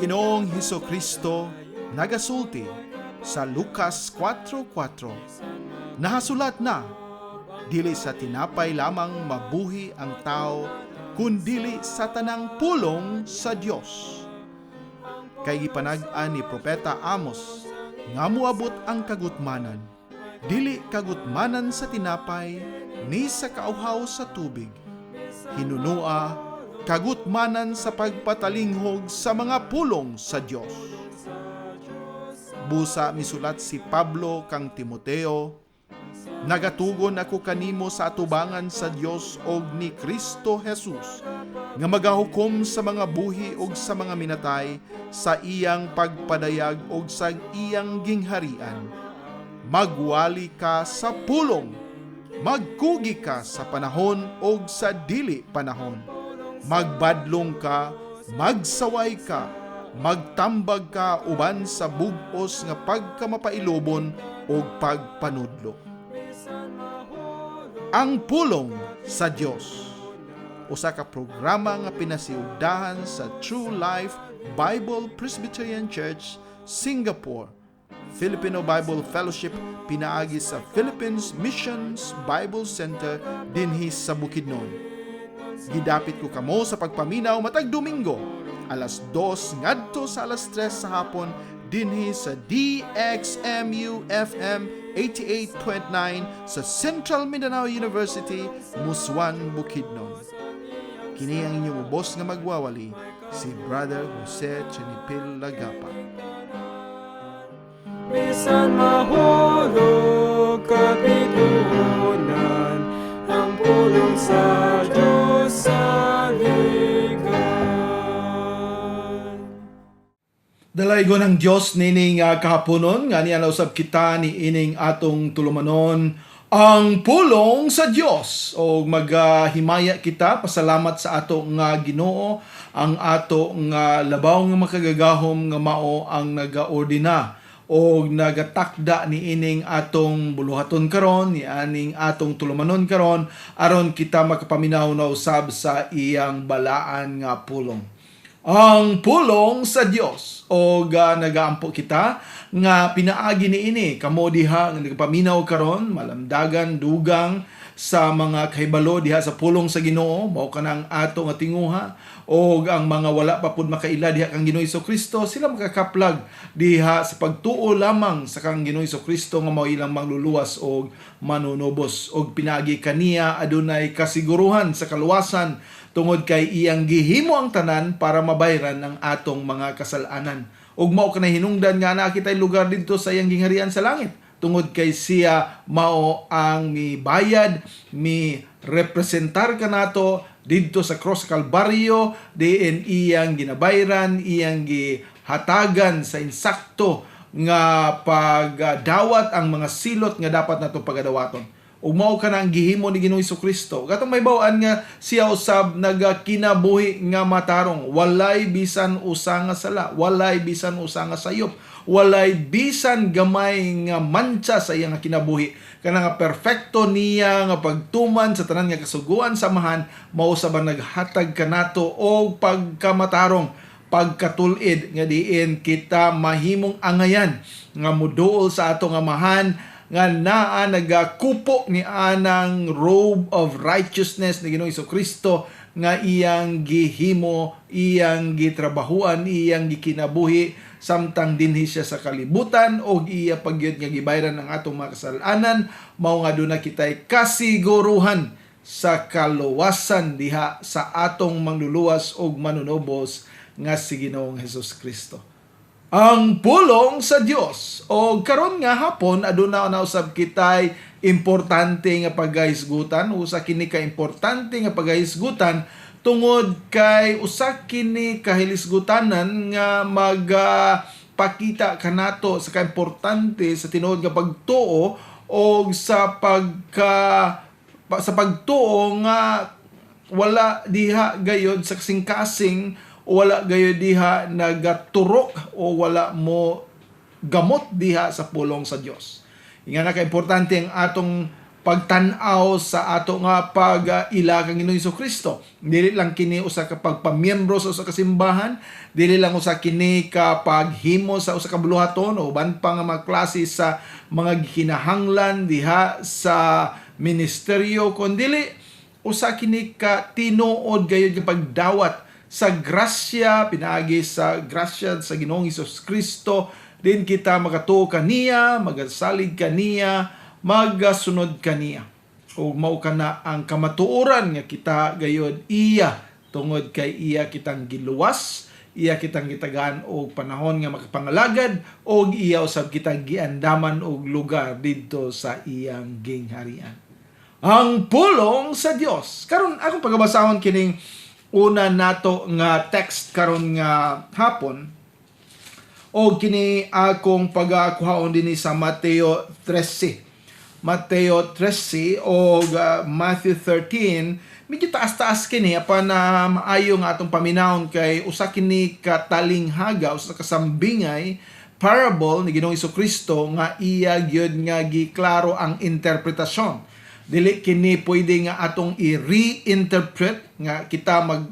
Ginoong Hesukristo nagasulti sa Lucas 4:4. Nahasulat na, dili sa tinapay lamang mabuhi ang tao, kundili sa tanang pulong sa Dios. Kay gipanag-an ni Propeta Amos, nga muabot ang kagutmanan, dili kagutmanan sa tinapay, ni sa kauhaw sa tubig. Hinunua, kagutmanan sa pagpatalinghog sa mga pulong sa Dios. Busa misulat si Pablo kang Timoteo, nagatugon ako kanimo sa atubangan sa Dios og ni Kristo Jesus, nga magahukom sa mga buhi og sa mga minatay sa iyang pagpadayag og sa iyang gingharian. Magwali ka sa pulong, magkugi ka sa panahon og sa dili panahon. Magbadlong ka, magsaway ka, magtambag ka uban sa bug-os nga pagkamapailobon o pagpanudlo. Ang pulong sa Dios, usa ka programa nga pinasiugdahan sa True Life Bible Presbyterian Church, Singapore, Filipino Bible Fellowship pinaagi sa Philippines Missions Bible Center dinhi sa Bukidnon. Gidapit ko kamo sa pagpaminaw matag Domingo, alas 2 ngadto sa alas 3 sa hapon dinhi sa DXMU FM 88.9 sa Central Mindanao University, Muswan, Bukidnon. Kini ang inyong ubos nga magwawali, si Brother Jose Chenipil Lagapa. Bisan mahulog kapitunan, ang pulong sa Diyos sa ligan. Dalaygon ng Diyos nining kahaponon, nga niya nausab kita ni ining atong tulumanon, ang pulong sa Diyos. O maghimaya kita, pasalamat sa ato nga Ginoo, ang ato nga labaw nga makagagahom nga mao ang nagaordina o nagatakda ni ining atong buluhaton karon, ni aning atong tulumanon karon, aron kita makapaminaw na usab sa iyang balaan nga pulong. Ang pulong sa Dios o nagaampo kita nga pinaagi ni ini kamo diha nga nagapaminaw karon, malamdagan dugang sa mga kahibalo diha sa pulong sa Ginoo, mao kanang ato nga tinguha, o ang mga wala pa pud makaila diha kang Ginoo Hesukristo, sila makakaplag diha sa pagtuo lamang sa kang Ginoo Hesukristo nga mao ilang mangluluwas og manunubos, og pinagi kaniya adunay kasiguruhan sa kaluwasan tungod kay iyang gihimo ang tanan para mabayran ang atong mga kasalanan. Ug mao kanay hinungdan nga naa kitay lugar didto sa iyang gingharian sa langit, tungod kay siya mao ang mibayad, mi representar kanato didto sa cross Kalbaryo, diin iyang ginabayran, iyang gihatagan sa insakto nga pagdawat ang mga silot nga dapat nato pagadawaton. Ug mao kana ang gihimo ni Ginoong Hesukristo. Katong may bawaan nga siya usab nagakinabuhi nga matarong, walay bisan usa nga sala, walay bisan usa nga sayop, walay bisan gamay nga mancha sa iyang kinabuhi. Kana nga perfecto niya nga pagtuman sa tanan nga kasuguan samahan, mao usab ang naghatag kanato og pagkamatarong, pagkatulid nga diin kita mahimong angayan nga muduol sa atong amahan nga naa nagakupo ni anang robe of righteousness ni Ginoong Hesukristo nga iyang gihimo, iyang gitrabahuan, iyang gikinabuhi samtang dinhi siya sa kalibutan o iya pagyud nga gibayran ang atong mga kasalanan, mao nga aduna kitay kasiguruhan sa kaluwasan diha sa atong mangluluwas og manunubos nga si Ginoong Hesukristo. Ang pulong sa Dios. O karon nga hapon aduna na usab kitay importante nga paghisgutan, usa kini ka importante nga paghisgutan tungod kay usa kini kahilisgutanan nga magpakita kanato sa kaimportante sa tinuod nga pagtuo o sa pagtuo nga wala diha gayod sa kasing-kasing, wala gayud diha nagaturok o wala mo gamot diha sa pulong sa Dios. Nga na ka-importante ang atong pagtan-aw sa ato nga pag-ila kang Ginoong Kristo. Dili lang kini usa ka pagpamiyembro sa usa ka simbahan, dili lang usa kini ka paghimo sa usa ka buluhaton o uban pa nga mga klase sa mga kinahanglan diha sa ministeryo, kundi usa kini ka tinuod gayud nga pagdawat sa grasya, pinaagi sa grasya sa Ginoong Kristo, din kita magatuo kaniya, magasalig kaniya, magasunod kaniya. O mao kana ang kamatuoran nga kita gayod iya, tungod kay iya kitang giluwas, iya kitang gitagaan og panahon nga makapangalagad, og iya usab kitang giandaman og lugar didto sa iyang gingharian. Ang pulong sa Dios. Karon akong pagabasahon kining una nato nga text karon nga hapon, o kini akong pagakuhaon dinhi sa Mateo 13. Mateo 13 o Matthew 13, medyo taas-taas kini apan na maayo nga atong paminawon kay usa kini katalinghaga, usa ka sambingay parable ni Ginoong Kristo nga iya gyud nga giklaro ang interpretasyon. Dili kini pwede nga atong i-reinterpret nga kita mag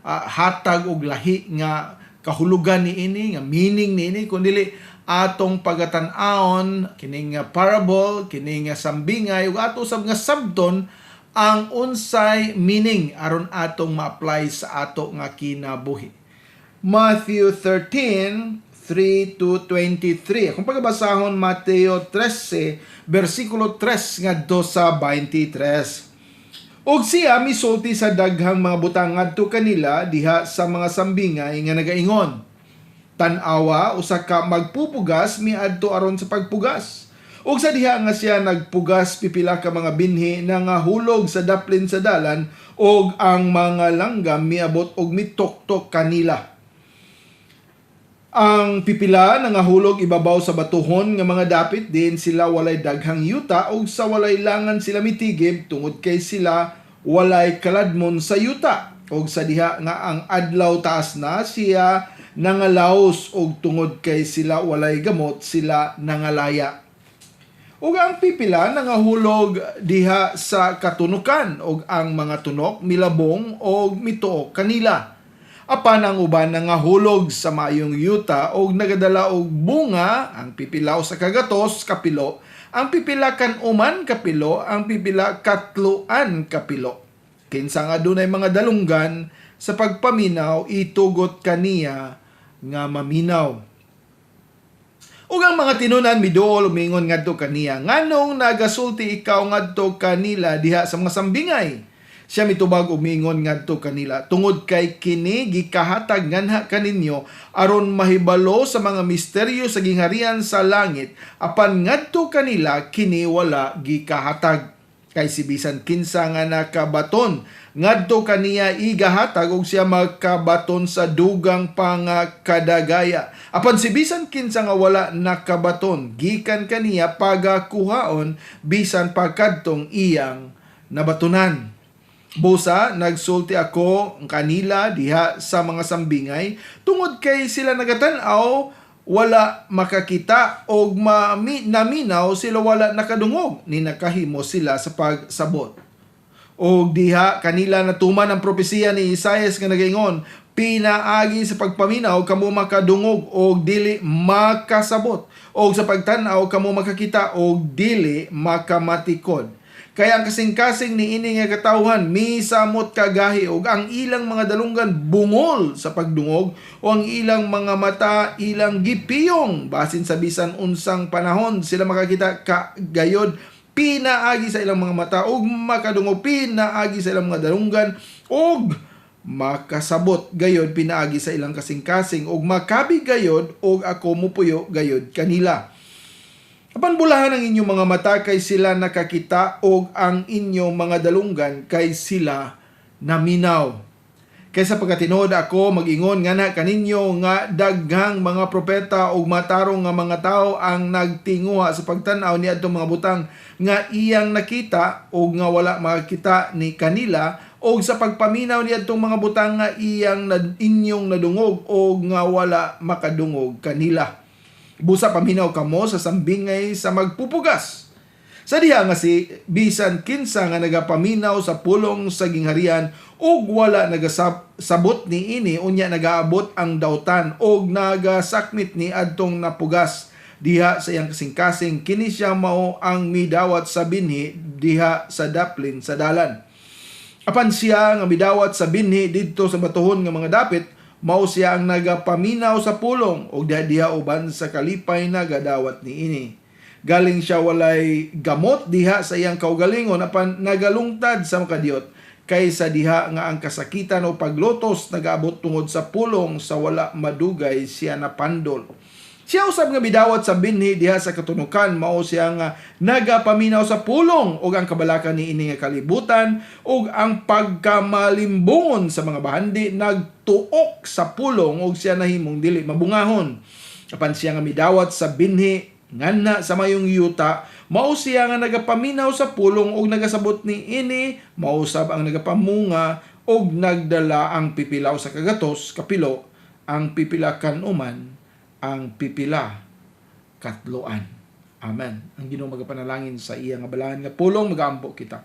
hatag og lahi nga kahulugan niini nga meaning niini, kundi atong pagatan-aon kining parable, kining sambingay ug ato usab nga sabton ang unsay meaning aron atong ma-apply sa ato nga kinabuhi. Matthew 13:3 to 23. Kung pagabasahon Mateo 13 versikulo 3 ngadto sa 23. Og siya misulti sa daghang mga butang ngadto kanila diha sa mga sambingay nga nagaingon, tan-awa usa ka magpupugas miadto aron sa pagpugas. Ug sa diha nga siya nagpugas, pipila ka mga binhi na nga hulog sa daplin sa dalan, og ang mga langgam miabot og mitoktok kanila. Ang pipila nangahulog ibabaw sa batuhon nga mga dapit, din sila walay daghang yuta, ug sa walay langan sila mitigib tungod kay sila walay kaladmon sa yuta. Ug sa diha nga ang adlaw taas na, siya nangalaos, ug tungod kay sila walay gamot, sila nangalaya. Ug ang pipila nangahulog diha sa katunukan, ug ang mga tunok milabong og mituok kanila. Apan ang uban nangahulog sa maayong yuta og nagadala og bunga, ang pipila sa kagatos kapilo, ang pipila kan uman kapilo, ang pipila katluan kapilo. Kinsa nga dunay mga dalunggan sa pagpaminaw, itugot kaniya nga maminaw. Ug ang mga tinunan miduol umingon ngadto kaniya, nganong nagasulti ikaw ngadto kanila diha sa mga sambingay? Siya mitubag umingon ngadto kanila, tungod kay kini gikahatag nganha kaninyo aron mahibalo sa mga misteryo sa gingharian sa langit, apan ngadto kanila kini wala gikahatag. Kay si bisan kinsa nga nakabaton ngadto kaniya igahatag, og siya magkabaton sa dugang pangakadagaya. Apan si bisan kinsa nga wala nakabaton, gikan kaniya pagakuhaon bisan pagkadtong iyang nabatunan. Busa, nagsulti ako kanila diha sa mga sambingay, tungod kay sila nagatan-aw, wala makakita, og naminaw sila wala nakadungog, ni nakahimo sila sa pagsabot. Og diha kanila natuman ang propesiya ni Isaias nga nagaingon, pinaagi sa pagpaminaw kamo makadungog og dili makasabot, og sa pagtan-aw kamo makakita og dili makamatikod. Kaya ang kasing-kasing ni ini nga katawhan misamot kagahi, og ang ilang mga dalunggan bungol sa pagdungog, o ang ilang mga mata ilang gipiyong, basin sa bisan unsang panahon sila makakita kagayod, pinaagi sa ilang mga mata og makadungog, pinaagi sa ilang mga dalunggan og makasabot gayod, pinaagi sa ilang kasing-kasing og makabi gayod, og ako mupuyo gayod kanila. Apan bulahan ang inyong mga mata kay sila nakakita, og ang inyong mga dalunggan kay sila naminaw. Kaysa pagkatinuod ako mag-ingon nga na kaninyo nga daghang mga propeta og matarong nga mga tao ang nagtinguha sa pagtan-aw ni adtong mga butang nga iyang nakita, og nga wala makita ni kanila, og sa pagpaminaw ni adtong mga butang nga inyong nadungog, og nga wala makadungog kanila. Busa paminaw kamo sa sambingay sa magpupugas. Sa diha nga si bisan kinsa nga nagapaminaw sa pulong sa gingharian ug wala nagasabot ni ini unya nagaabot ang dawtan ug nagasakmit ni adtong napugas diha sa iyang kasing-kasing, kini siya mao ang midawat sa binhi diha sa daplin sa dalan. Apan siya nga midawat sa binhi didto sa batuhon nga mga dapit, mao siya ang nagapaminaw sa pulong ug diha uban sa kalipay nagadawat ni ini. Galing siya walay gamot diha sa iyang kaugalingon apan nagalungtad sa makadiyot kaysa diha nga ang kasakitan o paglotos nagaabot tungod sa pulong sa wala madugay siya napandol. Siya usab nga bidawat sa binhi diha sa katunukan, mao siya nga nagapaminaw sa pulong ug ang kabalakan ni ini nga kalibutan ug ang pagkamalimbungon sa mga bahandi nagtuok sa pulong ug siya nahimong dili mabungahon. Apan siya nga midawat sa binhi nganna sa mayong yuta, mao siya nga nagapaminaw sa pulong ug nagasabot ni ini, mao usab ang nagapamunga ug nagdala ang pipilaw sa kagatos kapilo, ang pipila kanuman, ang pipila katloan. Amen. Ang Ginoo magapanalangin sa iya nga balahan nga pulong magaampo kita.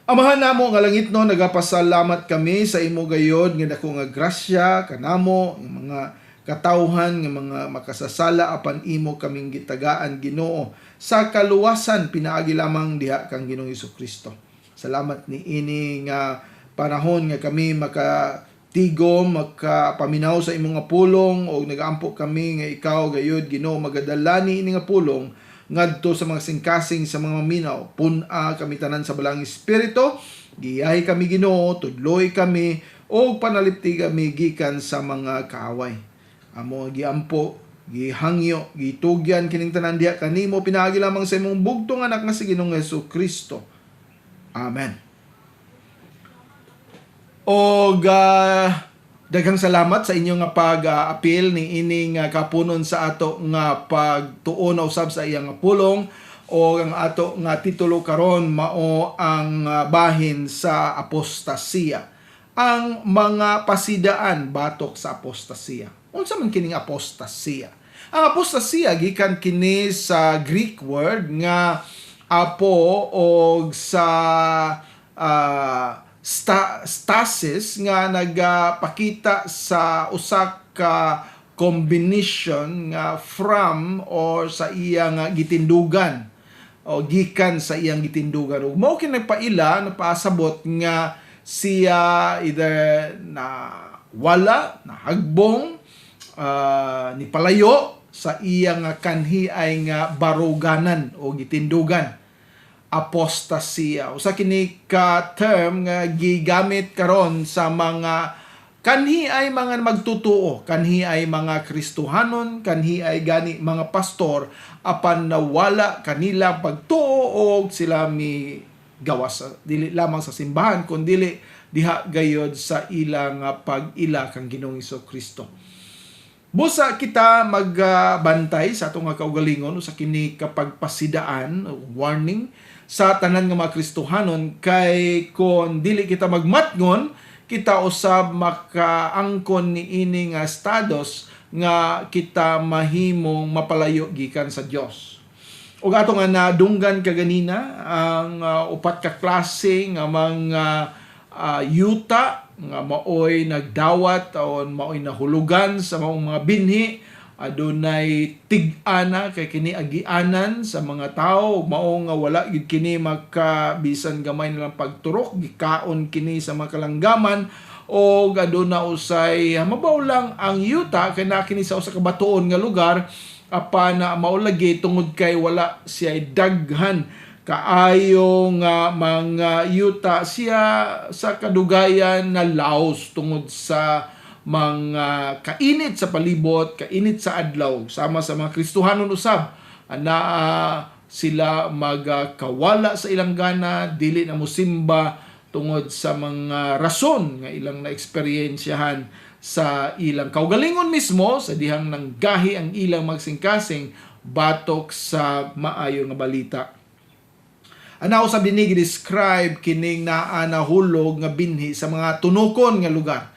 Amahan namo nga langit no, nagapasalamat kami sa imo gayod nga dako nga grasya kanamo, nga mga katawhan nga mga makasasala apan imo kaming gitagaan Ginoo sa kaluwasan pinaagi lamang diha kang Ginoong Hesukristo. Salamat ni ini nga panahon nga kami makatigom, makapaminaw sa imong nga pulong o nagaampo kami nga ikaw gayud Ginoo magadala ni ini nga pulong ngadto sa mga singkasing sa mga maminaw. Pun-a kami tanan sa balang espiritu, giyahi kami Ginoo, tudloy kami o panalipti kami gikan sa mga kaaway. Amo giampo, gihangyo, gitugyan kining tanan diha kanimo pinaagi lamang sa imong bugtong anak nga si Ginoong Hesukristo. Amen. Og daghang salamat sa inyo nga pag-apil ni ining kapunon sa ato nga pagtuon usab sa iyang nga pulong o ang ato nga titulo karon mao ang bahin sa apostasiya. Ang mga pasidaan batok sa apostasiya. Unsa man kining apostasiya? Ang apostasiya gikan kini sa Greek word nga apo og sa stasis nga nagapakita sa usa ka combination nga from or sa iyang gitindugan o gikan sa iyang gitindugan. Ug mao kini nagpaila napasabot nga siya either na wala, na hagbong, ni palayo sa iyang kanhi ay nga baruganan o gitindugan. Apostasiya. Usa kini ka term nga gigamit karon sa mga kanhi ay mga magtutuo, kanhi ay mga Kristohanon, kanhi ay gani mga pastor apan nawala kanila pagtuo og sila mi gawas dili lamang sa simbahan kundi diha gayod sa ilang pag-ila kang Ginoong Hesukristo. Busa kita magbantay sa atong nga kaugalingon sa kini kapagpasidaan, warning sa tanan nga mga Kristohanon kay kung dili kita magmatngon, kita usab makaangkon ni ini nga status nga kita mahimong mapalayo gikan sa Dios. Ug ato nga nadunggan kaganina ang upat ka klase nga mga yuta nga maoy nagdawat o maoy nahulugan sa mga binhi, adunay tig-ana kay kini agianan sa mga tao, mao nga wala gid kini makabisan gamay nilang pagturok, gikaon kini sa mga kalanggaman o aduna usay mabaw lang ang yuta kay na kini sa usa ka batuon nga lugar apan maulagi tungod kay wala siya daghan kaayo nga mga yuta siya sa kadugayan na laos tungod sa mga kainit sa palibot, kainit sa adlaw, sama sa mga Kristohanon usab na sila magkawala sa ilang gana, dili na mosimba tungod sa mga rason nga ilang na-eksperyensyahan sa ilang kaugalingon mismo sa dihang nanggahi ang ilang magsingkasing batok sa maayo nga balita. Anaw sa binig describe kining naa nahulog nga binhi sa mga tunokon nga lugar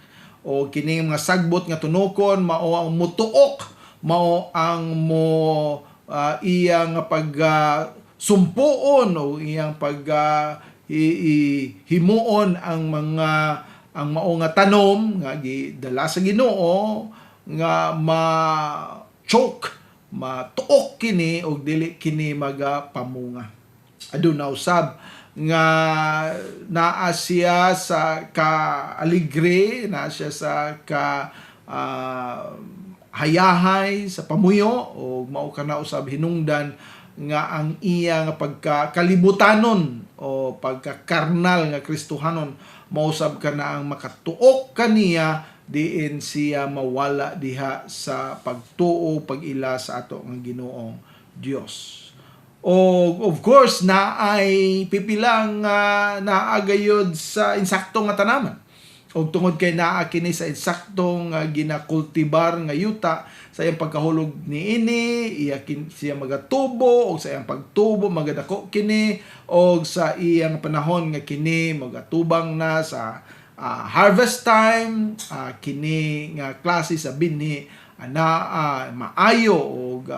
o kining mga sagbot nga tunokon mao ang mutuok, mao ang mo iyang sumpuon o iyang himuon ang mao nga tanom nga gidala sa Ginoo nga ma-choke, matuok kini og dili kini magapamunga. Aduna usab nga naa siya sa kaaligre, naa siya sa hayahay sa pamuyo o mao kana usab hinungdan nga ang iya nga pagkakalibutanon o pagkakarnal nga Kristohanon mausab kana ang makatuok kaniya diin siya mawala diha sa pagtuo pag-ila sa ato nga Ginoong Dios. O of course naay pipilang naagayod sa insaktong nga tanaman. Og tungod kay naa kini sa insaktong ginakultibar nga yuta sa iyang pagkahulog niini, siya magatubo og sa iyang pagtubo magadako kini og sa iyang panahon nga kini magatubang na sa harvest time, kini nga klase sa binhi maayo og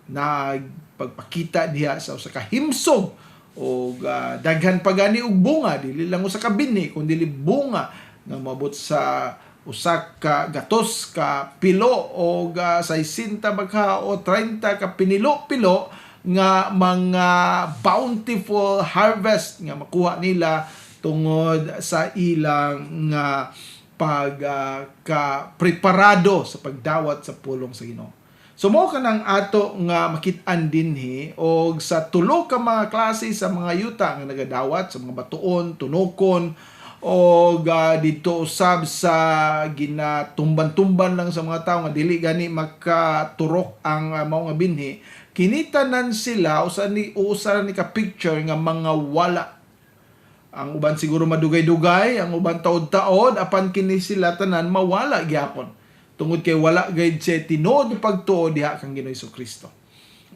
na pagpakita diha sa usa ka himsog og daghan pa gani og bunga, dili lang usa ka binhi kundi bunga nga mabot sa usa ka gatos ka pilo o 60 bagha o 30 ka pinilo-pilo nga mga bountiful harvest nga makuha nila tungod sa ilang nga preparado sa pagdawat sa pulong sa Ginoo. So mao kanang ato nga makit-an dinhi og sa tulo ka mga klase sa mga yuta nga nagadawat sa mga batuon, tunokon o dito usab sa ginatumban-tumban lang sa mga tao nga dili gani makaturok ang mao nga binhi, kinitanan sila usa ni ka picture nga mga wala. Ang uban siguro madugay-dugay, ang uban taod-taod, apan kini sila tanan mawala gyapon tungod kay wala gayud siya tinuod pagtuo diha kang Ginoong Hesukristo.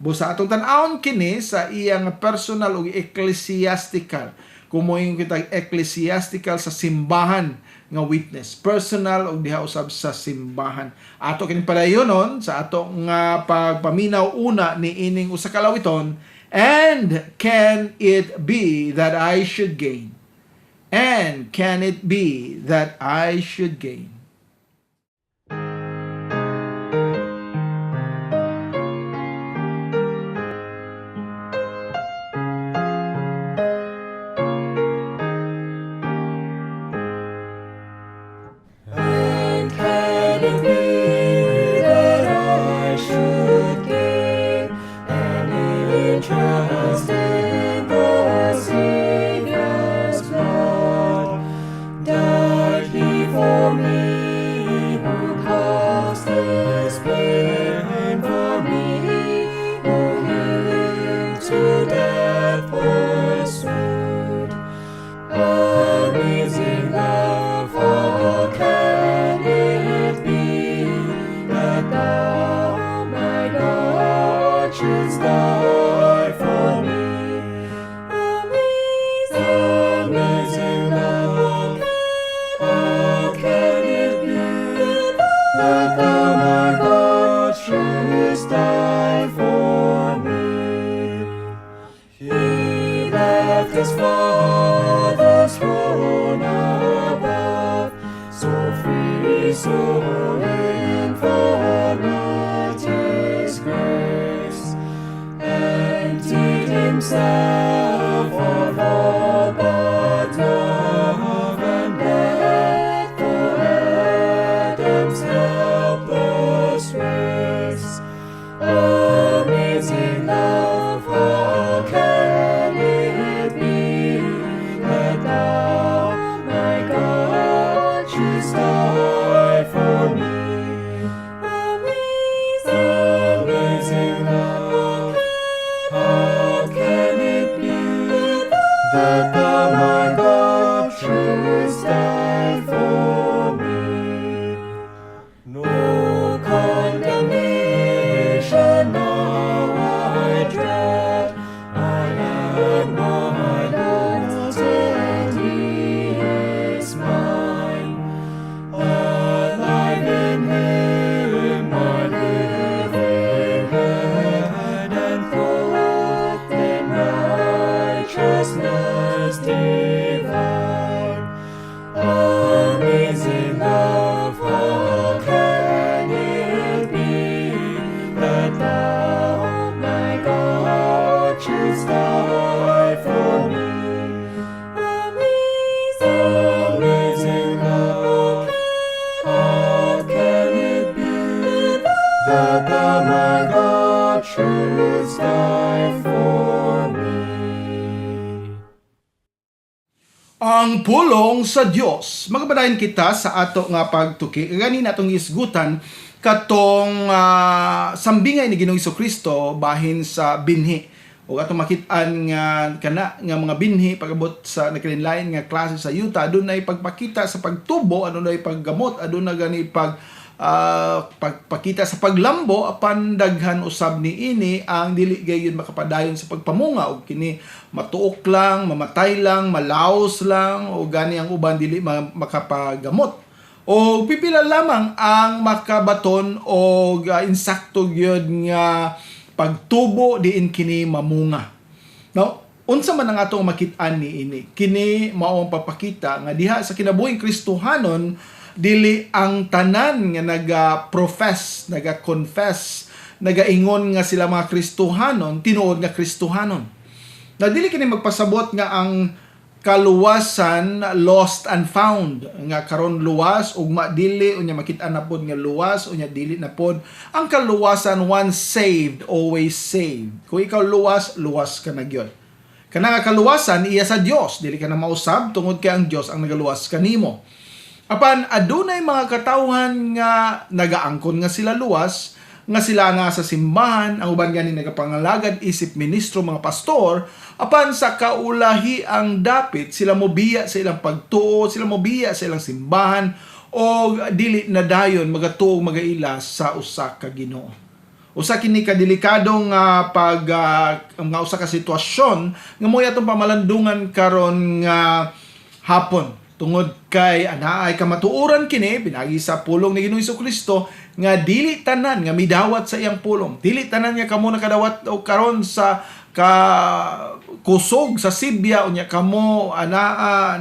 Busa atong tan-awon kini sa iyang personal ug ecclesiastical, kumuing kita ecclesiastical sa simbahan nga witness, personal og diha usab sa simbahan. Ato kini padayonon sa ato nga pagpaminaw una ni ining usa ka lawiton, and can it be that I should gain? And can it be that I should gain? And can it be that I should gain an interest in the Savior's blood? Died He for me, who caused this pain for me, who Him to death pursued? Amazing love, how can it be that Thou, my God, shouldst die for me? Amazing love, how can it be that Thou, my God, shouldst die for me? He left His Father's throne above, so free, so infinite His grace, emptied Himself of all but love, and bled for Adam's helpless race. Amazing love, how can it be that Thou, my God, shouldst die for Let the mga truths die for me. Ang pulong sa Dios. Magabadayon kita sa ato nga pagtuki. Ganin atong isgutan katong sambingay ni Ginoong Jesucristo bahin sa binhi. O atong makit-an nga kana nga mga binhi pagabot sa nakalinlain nga klase sa yuta, adunay pagpakita sa pagtubo, adunay paggamot, adunay gani pagpakita sa paglambo apan daghan usab ni ini ang dili gayon makapadayon sa pagpamunga og kini matuok lang, mamatay lang, malaos lang o gani ang uban dili makapagamot. O pipila lamang ang makabaton og insakto gyud nga pagtubo diin kini mamunga. Now, unsa man ang atong makit-an ni ini? Kini mao ang papakita nga diha sa kinabuhing Kristohanon dili ang tanan nga naga-profess, naga-confess, nagaingon nga sila mga Kristohanon, tinuod nga Kristohanon. Na dili kini magpasabot nga ang kaluwasan lost and found, nga karon luwas ug dili unya makit-an na pod nga luwas unya dili na pod. Ang kaluwasan, once saved always saved. Kung ikaw luwas, luwas ka na gyud. Kana nga kaluwasan iya sa Dios, dili ka na mausab tungod kay ang Dios ang nagaluwas kanimo. Apan adunay mga katawhan nga nagaangkon nga sila luwas, nga sila nga sa simbahan, ang uban gani nagapangalagad isip ministro, mga pastor, apan sa kaulahi ang dapit sila mobiya sa ilang pagtuo, sila mobiya sa ilang simbahan o dili na dayon magatuo magaila sa usa ka Ginoo. Usa kini ka delikadong nga usa ka sitwasyon nga moy atong pamalandungan karon nga hapon. Tungod kay anaay kamatuoran kini pinagi sa pulong ni Ginoong Jesucristo nga dili tanan nga midawat sa iyang pulong. Dili tanan nga kamo nakadawat o karon sa kusog sa Sibya unya kamo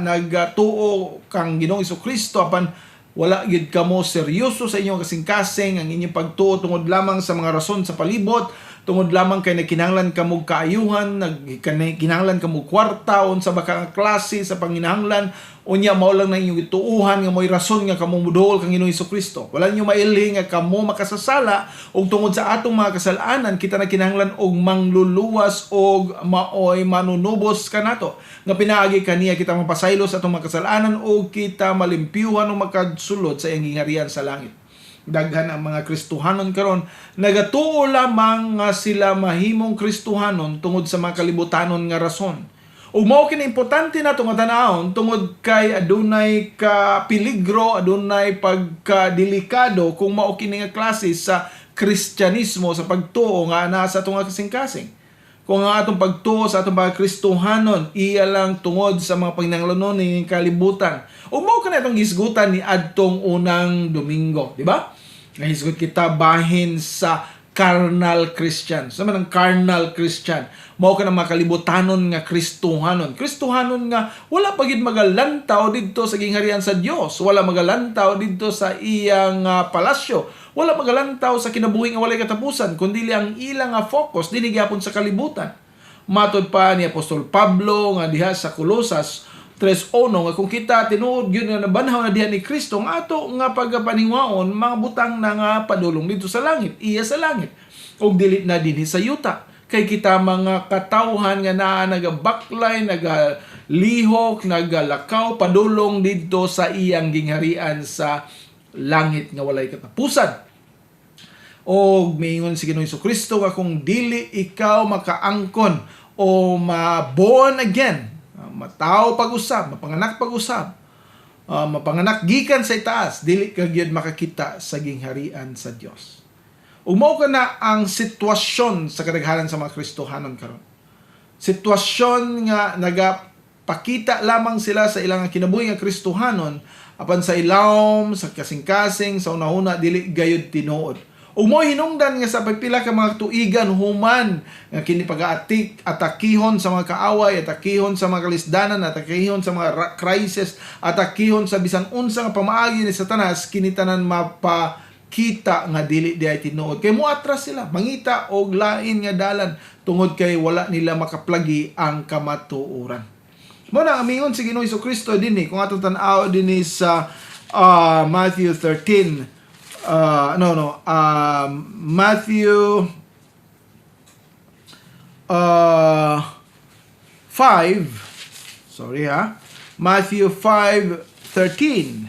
nagtuo kang Ginoong Jesucristo apan wala gid kamo seryoso sa inyong kasing-kasing ang inyong pagtuo tungod lamang sa mga rason sa palibot, tungod lamang kay nagkinahanglan kamo kaayuhan, nagkinahanglan kamo kwarta unsa ba ka klase sa panginahanglan, unya mao lang na inyong ituuhan nga mo'y rason nga kamo muduol kang Ginoong Jesucristo. Wala niyo mailhi nga kamo makasasala ug tungod sa atong mga kasalanan kita nagkinahanglan og mangluluwas og maoy manunubos kanato. Nga pinaagi kaniya kita mapasaylo sa atong mga kasalanan o kita malimpyuhan o makadsulod sa iyang gingharian sa langit. Daghan ang mga Kristohanon karon nagatuo lamang nga sila mahimong Kristohanon tungod sa mga kalibutanon nga rason. Ug mao kini importante nato nga tan-awon tungod kay adunay ka peligro, adunay pagkadelikado kung mao kini nga klase sa Kristyanismo sa pagtuo nga ana sa atong kasing-kasing. Kung ang atong pagtuo sa atong mga Kristohanon iya lang tungod sa mga panginahanglanon ni kalibutan. Ug mao kana itong gisgutan ni adtong unang Domingo, di ba? Nga hisgot kita bahin sa carnal Christian. Sa man ang carnal Christian, mao ka na makalibutanon nga Kristohanon. Kristohanon nga wala pagid magalantaw didto sa gingharian sa Dios, wala magalantaw didto sa iyang palasyo, wala magalantaw sa kinabuhi nga walay katapusan, kundi ang ilang focus dinhi gyapon sa kalibutan. Matod pa ni Apostol Pablo nga diha sa Colosas 3:1 nga kung kita tinuod gyud nga nabanhaw na diha ni Kristo nga ato nga pagapaningwaon mga butang na nga padulong dito sa langit, iya sa langit ug dili na dinhi sa yuta. Kay kita mga katawhan nga naa nagabaklay, nagalihok, nagalakaw padulong didto sa iyang gingharian sa langit nga walay katapusan. Og miingon si Ginoong Jesucristo nga kung dili ikaw makaangkon o ma-born again, mataw pag-usab, mapanganak pag-usab, mapanganak gikan sa itaas, dili ka gyud makakita sa gingharian sa Dios. Ug mao kana ang sitwasyon sa kadaghanan sa mga Kristohanon karon. Sitwasyon nga nagapakita lamang sila sa ilang kinabuhi nga Kristohanon apan sa ilawom, sa kasing-kasing, sa una-una dili gayud tinuod. Ug mo hinungdan nga sa pipila ka mga tuigan human nga kini pag-aatik atakihon sa mga kaaway, atakihon sa mga kalisdanan, atakihon sa mga crisis, atakihon sa bisan unsa nga pamaagi ni Satanas kini tanan mapakita nga dili diay tinuod. Kay moatras sila, mangita og lain nga dalan tungod kay wala nila makaplagi ang kamatuoran. Mo na amingon si Ginoong Jesucristo dinhi kung atong tan-aw dinhi sa Matthew 13 Matthew 5, sorry ha, Matthew 5:13.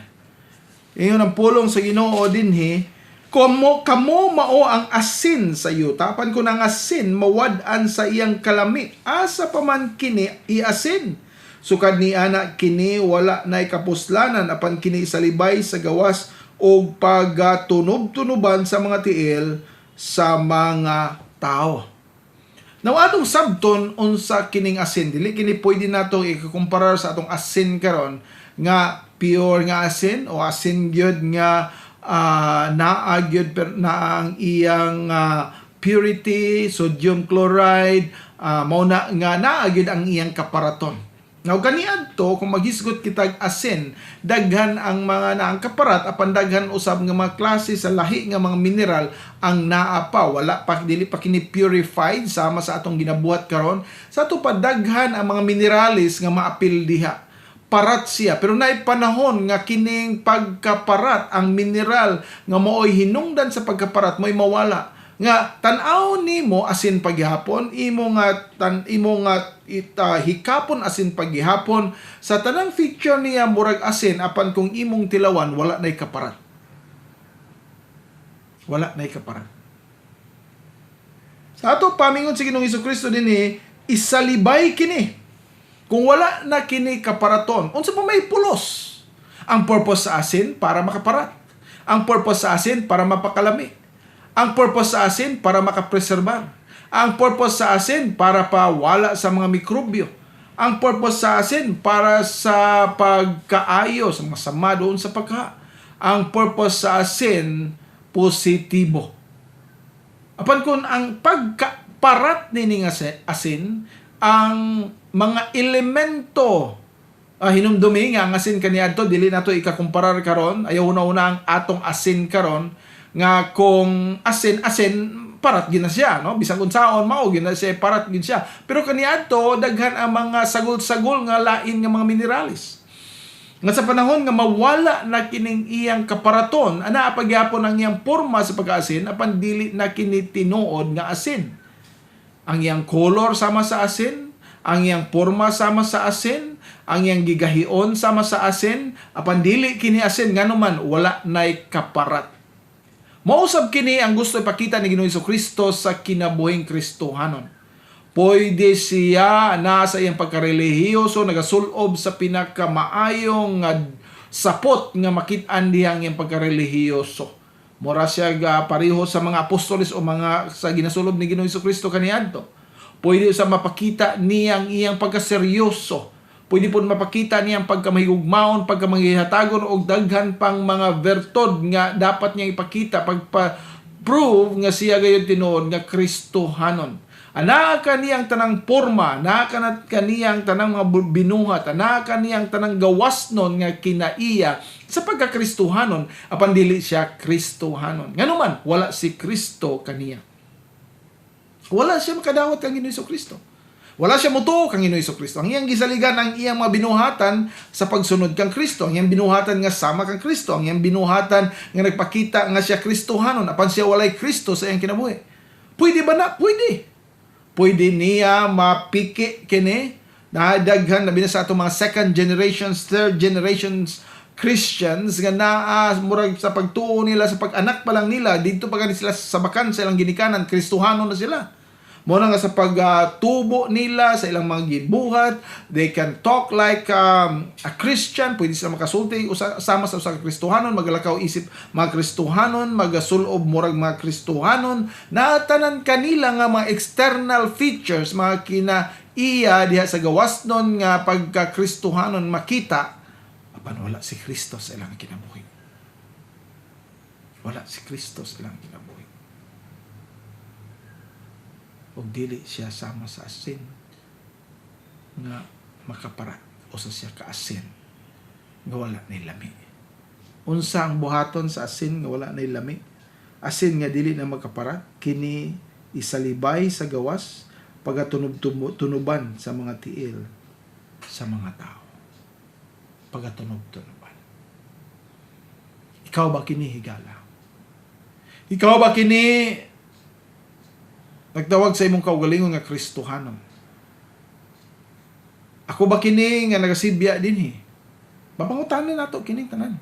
Iyon ang pulong sa Ginoo dinhi, kamo mao ang asin sa yuta, apan kun ang asin mawad-an sa iyang kalami, asa pa man kini iasin. Sukad ni ana kini wala nay kapuslanan, apan kini salibay sa gawas o pagatunob-tunuban sa mga tiil sa mga tao. Now atong sabton unsa kining asin, dili kini pwede nato ikukumpara sa atong asin karon nga pure nga asin o asin gyud nga naa gyud na ang iyang purity, sodium chloride, mao na nga naa gyud ang iyang kaparaton. Now kaniadto kung maghisgot kitag asin, daghan ang mga naang kaparat, apan daghan usab nga mga klase sa lahi nga mga mineral ang naa pa, wala pa, dili pa kini purified sama sa atong ginabuhat karon. Sa ato pa daghan ang mga mineralis nga maapil diha, parat siya, pero naay panahon nga kining pagkaparat, ang mineral nga maoy hinungdan sa pagkaparat mo'y mawala. Nga tan-aw nimo asin paghihapon, imo nga hikapon asin paghihapon, sa tanang feature niya murag asin, apan kung imong tilawan wala nay kaparat. Wala nay kaparat. Sa ato pamingon sa Ginoong Hesukristo dinhi, isalibay kini. Kung wala na kini kaparaton, unsa pa may pulos? Ang purpose sa asin para makaparat. Ang purpose sa asin para mapakalami. Ang purpose sa asin para makapreserbar. Ang purpose sa asin para pawala sa mga mikrobyo. Ang purpose sa asin para sa pagkaayo sa mga sama doon sa pagka. Ang purpose sa asin positibo. Apan kung ang pagkaparat nining asin, ang mga elemento hinumdumi nga ang asin kaniadto, dili nato ikakumparar karon, ayaw una ang atong asin karon nga kung asin parat gina siya, no, bisag unsaon mao gina siya parat gid siya, pero kaniadto daghan ang mga sagol-sagol nga lain nga mga mineralis nga sa panahon nga mawala na kining iyang kaparaton, ana pagyapon ang iyang porma sa pag-asin, apan dili na kini tinuod nga asin. Ang iyang color sama sa asin, ang iyang porma sama sa asin, ang iyang gigahion sama sa asin, apan dili kini asin nganuman wala nay kaparat. Mausab kini ang gusto ipakita ni Ginoong Hesukristo sa kinabuhing Kristohanon. Pwede siya na sa iyang pagkarelihiyoso nagasulob sa pinakamaayong sapot nga makit-an diha ang iyang pagkarelihiyoso. Mura siya pareho sa mga apostoles o mga sa ginasulob ni Ginoong Hesukristo kaniadto. Pwede sa mapakita niya ang iyang pagkaseryoso. Pwede po mapakita niya ang pagkamahigugmaon, pagkamahihatagon o daghan pang mga vertod nga dapat niya ipakita pagpa-prove nga siya gayon tinuod nga Kristohanon. Ana kaniyang tanang porma, ana kaniyang tanang mga binuhat, ana kaniyang tanang gawasnon nga kinaiya sa pagka-Kristohanon, apan dili siya Kristohanon. Nganuman wala si Kristo kaniya. Wala siya makadawat kang Ginoong Hesukristo. Wala siya mutuo kang Ginoong Hesukristo. Ang iyang gisaligan ang iyang mga binuhatan sa pagsunod kang Kristo. Ang iyang binuhatan nga sama kang Kristo. Ang iyang binuhatan nga nagpakita nga siya Kristohanon. Apan siya walay Kristo sa iyang kinabuhi. Pwede ba na? Pwede. Pwede niya mapiki kini. Nadaghan na sa atong mga second generations, third generations Christians nga naa murag sa pagtuo nila sa pag-anak pa lang nila dito pa sila sa bakan sa ilang ginikanan, Kristohanon na sila. Mo na nga sa pagtubo nila sa ilang mga gibuhat, they can talk like a Christian, pwede sila makasulti sama sa usa ka Kristohanon, magalakaw isip mga Kristohanon, magasulob murag mga Kristohanon, natanan kanila nga mga external features, mga kinaiya diha sa gawasnon nga pagka-Kristohanon makita, apan wala si Kristo sa ilang kinabuhi. Wala si Kristo sa ilang kinabuhi. O dili siya sama sa asin nga makaparat o sa siya kaasin nga wala na lami. Unsa ang buhaton sa asin nga wala na lami? Asin nga dili na makaparat, kini isalibay sa gawas, pagatunob-tunuban sa mga tiil sa mga tao. Pagatunob-tunuban. Ikaw ba kini higala? Ikaw ba kini nagtawag sa imong kaugalingon nga Kristohanon? Ako ba kini nga nagasidbiya dinhi? Mapangutanan nato kining tanan.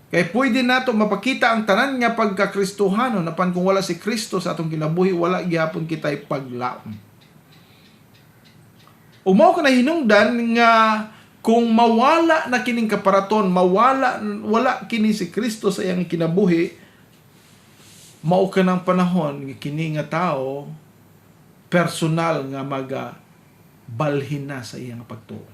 Kay pwede nato mapakita ang tanan nga pagka-Kristohanon apan kung wala si Kristo sa atong kinabuhi, wala gyapon kitay paglaom. Umaw ka na hinungdan nga kung mawala na kining kaparaton, wala kini si Kristo sa iyang kinabuhi, mao ka ng panahon nga kini nga tao personal nga balhin na sa iyang pagtuo.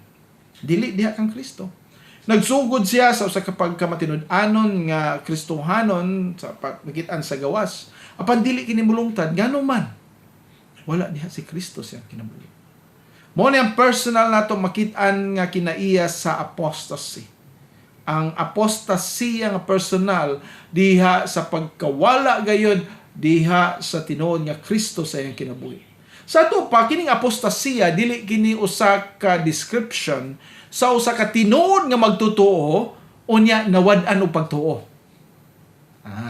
Dili diha kang Kristo. Nagsugod siya sa usa ka pagkamatinud-anon nga Kristohanon sa pagmagitan sa gawas. Apan dili kini mulungtad ngano man. Wala diha si Kristo sa iyang kinabuhi. Mao ni ang personal nato makit-an nga kinaiya sa apostasy. Ang apostasy nga personal diha sa pagkawala gayud diha sa tinuod nga Kristo sa iyang kinabuhi. Sa ato pa kining apostasya dili kini usa ka description sa usa ka tinuod nga magtotoo unya nawad-an og pagtuo.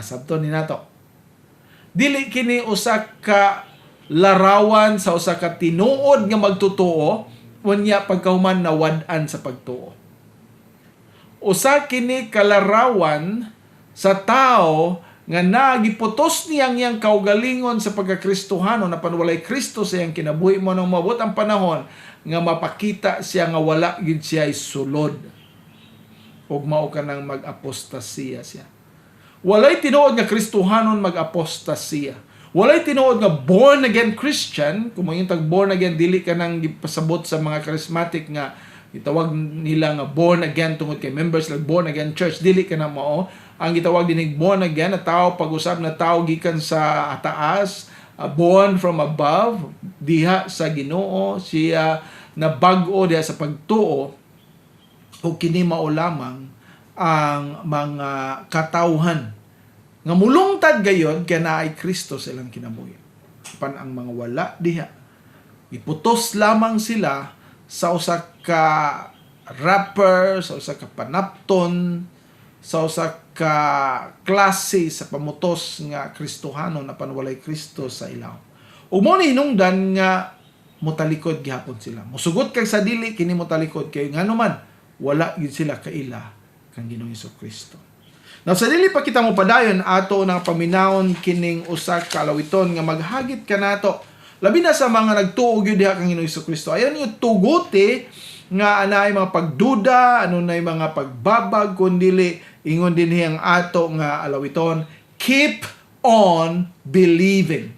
Sabton ni nato. Dili kini usa ka larawan sa usa ka tinuod nga magtotoo unya pagkahuman nawad-an sa pagtuo. Usa kini kalarawan sa tao nga nagiputos niyang iyang kaugalingon sa pagkakristohanon na panwalay Kristo sa iyang kinabuhi mo nang mabot ang panahon nga mapakita siya nga wala gid siya sulod ug mao ka nang mag-apostasya siya. Walay tinuod nga Kristohanon mag-apostasya. Walay tinuod nga born again Christian, kung yung tag born again dili ka nang gipasabot sa mga charismatic nga itawag nila nga born again tungod kay members like born again church, dili ka na mao. Ang gitawag dinig born again na tao, pag-usab na tao gikan sa taas, born from above, diha sa Ginoo, siya na bag-o diha sa pagtuo o kini mao lamang ang mga katawhan nga mulungtad gayod kay naay Kristo sa ilang kinabuhi. Pan ang mga wala diha, iputos lamang sila sa usa ka rapper, sa usa ka panapton, sa usa ka klase sa pamutos nga Kristohanon na panwalay Kristo sa ilaw. Ug mo ni hinungdan nga mutalikod gihapon sila. Musugot kag sa dili kini mutalikod kay ngano man wala gid sila kaila kang Ginoong Hesukristo. Now sa dili pa kita mo padayon ato nang paminawon kining usa ka alawiton nga maghagit kanato labi na sa mga nagtuo gyud diha kang Ginoong Hesukristo. Ayon yung tuguti nga anay mga pagduda, ano na mga pagbabag, kundili ingon din ang ato nga alawiton, keep on believing.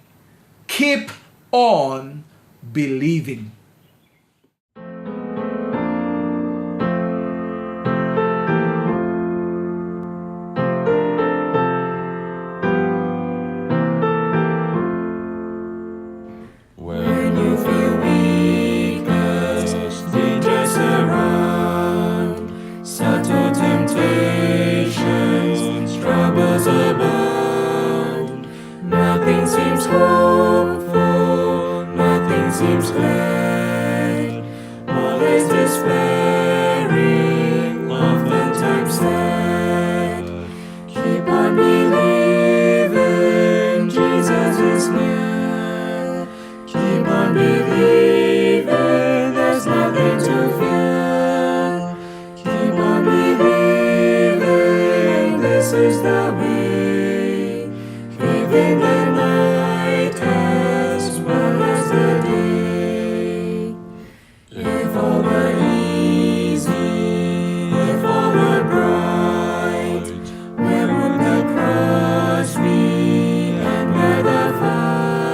Keep on believing. When you feel weakness, dangers around, subtle temptations, troubles abound. Nothing seems hopeful, nothing seems glad. Always despairing, oftentimes sad. Keep on believing, Jesus is near. Keep on believing, there's nothing to fear. Keep on believing, this is the way. Faith in the night as well as the day. If all were easy, if all were bright, where would the cross be and where the fight?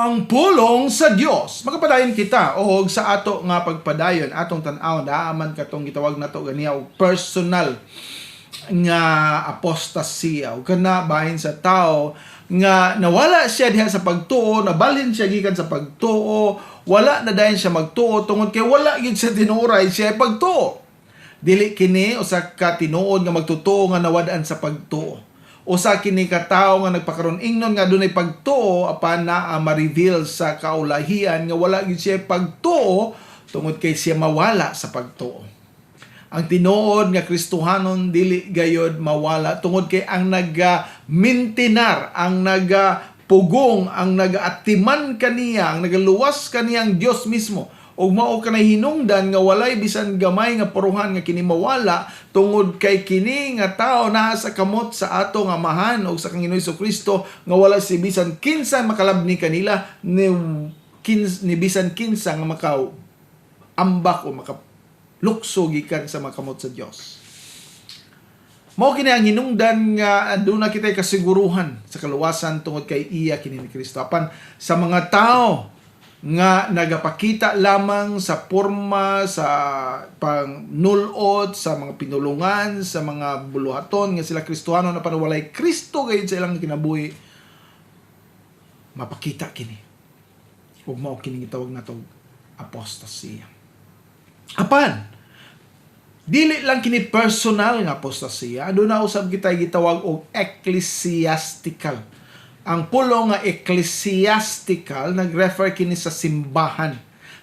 ang pulong sa Dios. Magapadayon kita o sa ato nga pagpadayon atong tan-aw daaman katong gitawag nato ganiya og personal nga apostasya o kana bahin sa tao nga nawala siya diha sa pagtuo, nabalhin siya gikan sa pagtuo, wala na dayon siya magtuo tungod kay wala gyud siya tinuray siya pagtuo. Dili kini usa ka tinuod nga magtutuo nga nawad-an sa pagtuo. Usa kini ka tawo nga nagpakaron ingnon nga dunay pagtuo apan naa ma-reveal sa kaulahian nga wala gyud siya pagtuo tungod kay siya mawala sa pagtuo. Ang tinuod nga Kristohanon dili gayod mawala tungod kay ang naga-mintinar, ang naga-pugong, ang naga-atiman kaniya, ang nagaluwas kaniyang Dios mismo. Ug mao kanay hinungdan nga walay bisan gamay nga puruhan nga kini mawala tungod kay kini nga tao naa sa kamot sa ato nga amahan og sa Ginoong Jesucristo nga wala si bisan kinsa makalabni kanila ni bisan kinsa nga makaambak o lukso gikan sa makamot sa Dios. Mao kini ang hinungdan nga aduna kitay kasiguruhan sa kaluwasan tungod kay iya kini ni Kristo. Apan sa mga tao nga nagapakita lamang sa porma, sa panulot, sa mga pinulungan, sa mga buluhaton nga sila Kristohano na panawalay Kristo gayud sa ilang kinabuhi, mapakita kini. Ug mao kini gitawag natong apostasya. Apan dili lang kini personal nga apostasya, aduna usab kitay gitawag og ecclesiastical. Ang pulong nga ecclesiastical nagrefer kini sa simbahan.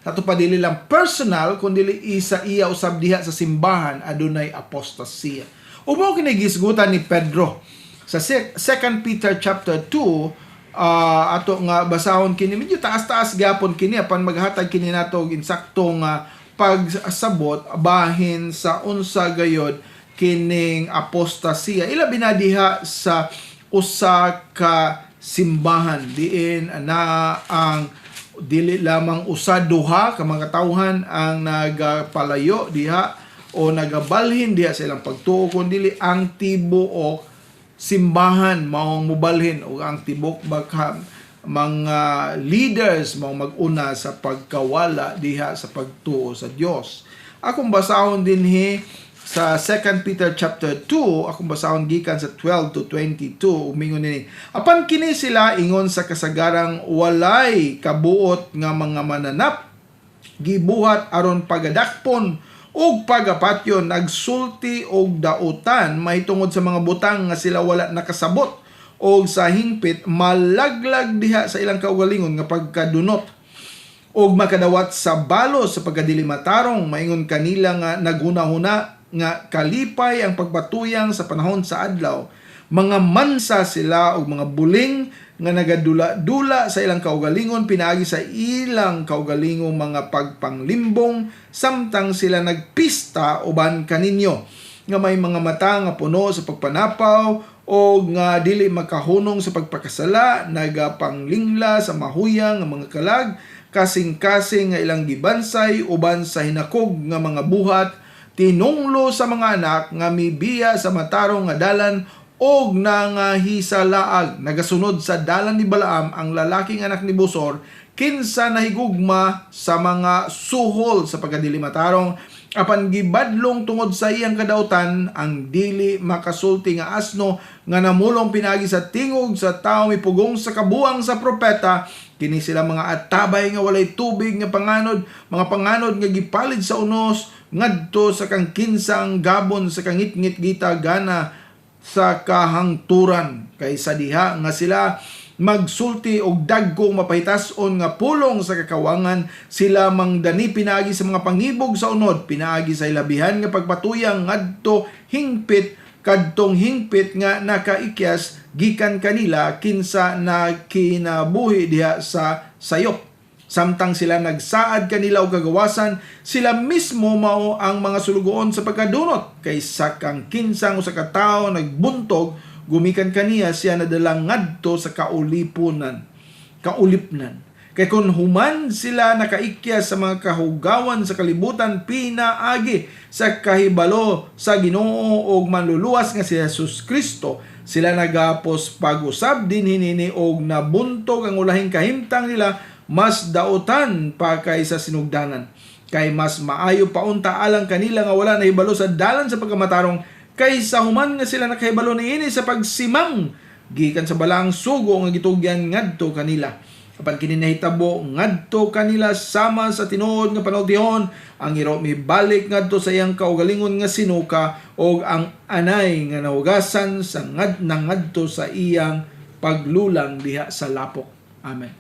Ato pa dili lang personal kundi isa iya usab diha sa simbahan adunay apostasya. Umo kini gisgutan ni Pedro sa 2 Peter chapter 2. Ato nga basahon kini medyo taas-taas gyapon kini apan maghatag kini nato og insaktong pagsabot bahin sa unsa gayod kining apostasya. Ilabi na diha sa usa ka simbahan diin na ang dili lamang usa duha ka mga tawhan ang nagapalayo diha o nagabalhin diha sa ilang pagtuo kundi ang tibuok simbahan maong mubalhin o ang tibok mga leaders mao mag-una sa pagkawala diha sa pagtuo sa Dios. Akong basahon dinhi sa 2 Peter chapter 2, akong basahon gikan sa 12 to 22, umingon nini. Apan kini sila ingon sa kasagarang walay kabuot nga mga mananap, gibuhat aron pagadakpon ug pagapatyon, nagsulti og dautan mahitungod sa mga butang nga sila wala nakasabot o sa hingpit malaglag diha sa ilang kaugalingon nga pagkadunot og makadawat sa balos sa pagkadilimatarong maingon kanila nga naghuna-huna nga kalipay ang pagbatuyang sa panahon sa adlaw. Mga mansa sila og mga buling nga nagadula-dula sa ilang kaugalingon pinaagi sa ilang kaugalingong mga pagpanglimbong samtang sila nagpista uban kaninyo nga may mga mata nga puno sa pagpanapaw o nga dili makahunong sa pagpakasala, nagapanglingla sa mahuyang nga mga kalag, kasing-kasing nga ilang gibansay uban sa hinakog nga mga buhat, tinunglo sa mga anak nga mibiya sa matarong nga dalan og nangahisalaag, nagasunod sa dalan ni Balaam ang lalaking anak ni Bosor, kinsa nahigugma sa mga suhol sa pagkadilimatarong, apan gibadlong tungod sa iyang kadautan ang dili makasulti nga asno nga namulong pinagi sa tingog sa tao mipugong sa kabuang sa propeta. Kini sila mga atabay nga walay tubig nga panganod, mga panganod nga gipalid sa unos ngadto sa kang kinsang gabon sa kangit-ngit gita gana sa kahangturan, kaysa diha nga sila magsulti og dagkong mapahitason nga pulong sa kakawangan, sila mangdani pinaagi sa mga pangibog sa unod, pinaagi sa ilabihan nga pagpatuyang ngadto hingpit, kadtong hingpit nga nakaikyas gikan kanila kinsa na kinabuhi diha sa sayop. Samtang sila nagsaad kanila og kagawasan, sila mismo mao ang mga sulugoon sa pagkadunot, kaysa kang kinsang usa ka tawo nagbuntog gumikan kaniya siya nadalang ngadto sa kaulipnan. Kay kung human sila nakaikyas sa mga kahugawan sa kalibutan, pinaagi sa kahibalo sa Ginoo og manluluwas nga si Jesus Kristo, Sila nagapos pag-usab din hinini og nabuntog ang ulahing kahimtang nila, mas dautan pa kaysa sinugdanan. Kay mas maayo paunta alang kanila nga wala nahibalo sa dalan sa pagkamatarong, kaysa human nga sila nakahibalo niini sa pagsimang gikan sa balaang sugo nga gitugyan ngadto kanila. Apan kini nahitabo ngadto kanila sama sa tinuod nga panultihon, ang iro mibalik ngadto sa iyang kaugalingon nga sinuka, og ang anay nga nahugasan sa ngadto sa iyang paglulang diha sa lapok. Amen.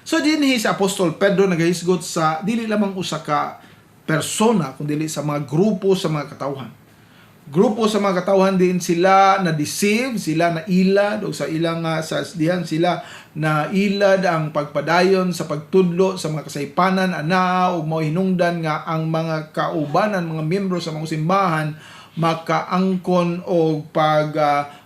So dinhi sa Apostol Pedro nagahisgot sa dili lamang usa ka persona kundi sa mga grupo sa mga katawhan. Grupo sa mga katawhan din sila na deceive, sila na ilad, o sa ilang sa dihan sila na ilad ang pagpadayon sa pagtudlo sa mga kasaypanan ana, ug mao hinungdan nga ang mga kaubanan, mga miyembro sa mga simbahan makaangkon og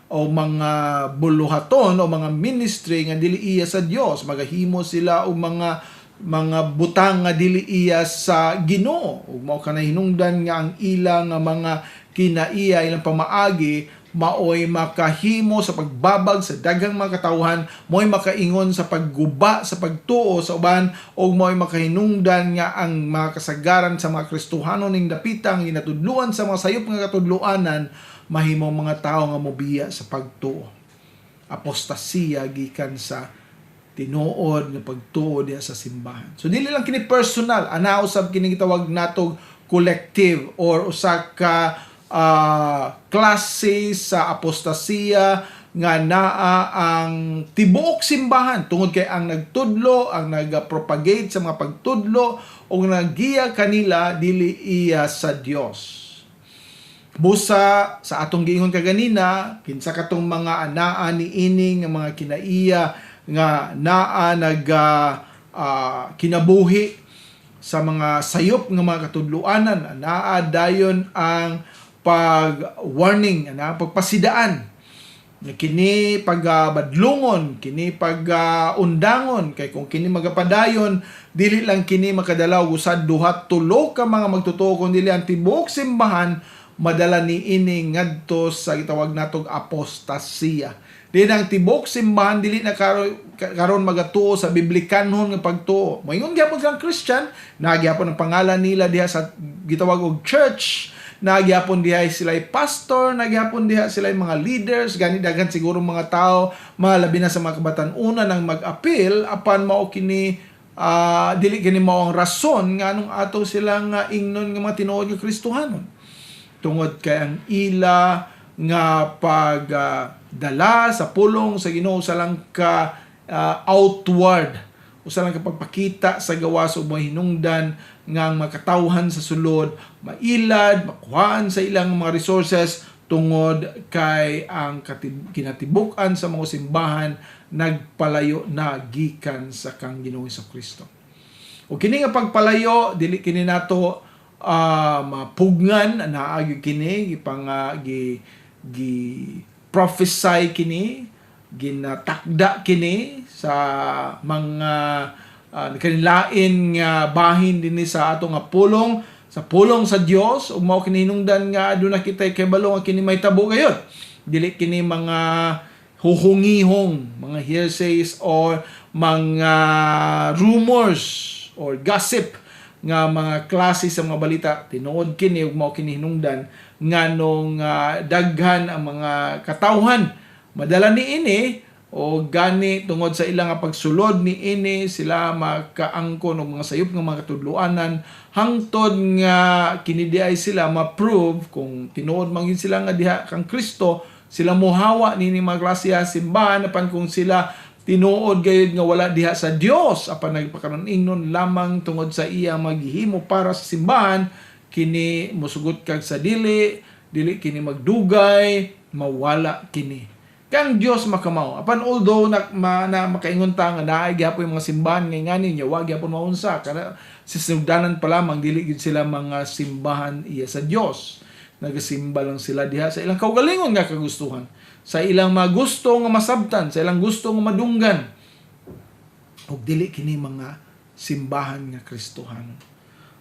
o mga buluhaton o mga ministry nga dili iya sa Dios, magahimo sila og mga butang nga dili iya sa Ginoo, ug mao kanay hinungdan nga ang ilang mga kinaiya, ilang pamaagi maoy makahimo sa pagbabag sa daghang mga katawhan, mo'y makaingon sa pagguba sa pagtuo sa uban, o mo'y makahinungdan nga ang mga kasagaran sa mga Kristohanon ning dapitang ginatudluan sa mga sayop nga katudluanan mahimo mga tao nga mobiya sa pagtuo. Apostasiya gikan sa tinuod nga pagtuo diha sa simbahan. So dili lang kini personal, ana usab kini gitawag natog collective or usa ka klase sa apostasiya nga naa ang tibuok simbahan tungod kay ang nagtudlo, ang nagpropagate sa mga pagtudlo o naggiya kanila dili iya sa Dios. Busa sa atong giingon kaganina, kinsa katong mga anaa ni ining nga mga kinaiya nga naa kinabuhi sa mga sayop nga mga katudluanan, naa dayon ang pag-warning, pagpasidaan, kini pagbadlungon, kini pag-undangon, kay kung kini magapadayon, dili lang kini makadalaw usad duha tulo ka mga magtutuo, kundi ang tibuok simbahan madala ni ini ngadto sa gitawag natog apostasiya. Din ang tibuok simbahan dili na karon magatuo sa biblikanhon nga pagtuo. Moingon gyapon silang Christian, nagyapon ang pangalan nila diha sa gitawag og church, nagyapon diha sila pastor, nagyapon diha sila mga leaders, gani daghan siguro mga tao, mga labi na sa mga kabatan-una nang mag-appeal apan mao kini dili kini mao ang rason nganong ato silang ingnon nga mga tinuod nga Kristohanon. Tungod kay ang ila nga pagdala sa pulong sa Ginoo sa lang ka outward, usa lang ka pagpakita sa gawas ug hinungdan nga ang makatawhan sa sulod mailad, makuhaan sa ilang mga resources tungod kay ang kinatibuk-an sa mga simbahan nagpalayo na gikan sa kang Ginoong Kristo. O kini nga pagpalayo dili kini nato mapugnan, naagi kini gi prophesy kini, ginatakda kini sa mga kanilain nga bahin dinhi sa ato nga pulong, sa pulong sa Dios, ug mao kini hinungdan nga aduna kitay kahibalo nga kini mahitabo gayud. Dili kini mga huhungihong, mga hearsays or mga rumors or gossip nga mga klase sa mga balita. Tinuod kini ug mao kini hinungdan nganong daghan ang mga katawhan madala ni ini o gani tungod sa ilang pagsulod ni ini sila makaangkon og mga sayop nga mga katudluanan hangtod nga kini di ay sila ma-prove kung tinuod man gid sila nga diha kang Kristo, sila mohawa nini mga klase simbahan apan kung sila tinuod gayud nga wala diha sa Dios apan nagpakaron ingnon lamang tungod sa iya maghihimo para sa simbahan, kini mosugot kag sa dili kini magdugay, mawala kini. Kang Dios makamaw. Apan although makaingon ta nga naay gyapon yung mga simbahan ngani nya wa gyapon maunsa kana sinugdanan pa lamang dili gid sila mga simbahan iya sa Dios. Nagasimba lang sila diha sa ilang kaugalingon nga kagustuhan, sa ilang mga gusto nga masabtan, sa ilang gusto nga madunggan. Ug dili kini mga simbahan nga Kristohanon.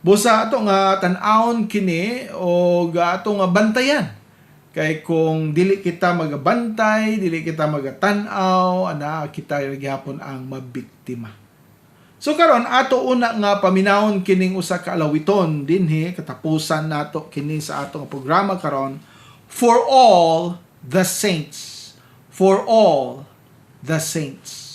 Busa ato nga tan-awon kini o ato nga bantayan Kay kung dili kita magabantay, dili kita magatanaw, ana kita gihapon ang mabiktima. So karon ato una nga paminawon kining usa ka alawiton dinhi katapusan nato kini sa atong programa karon, For All the Saints. For All the Saints.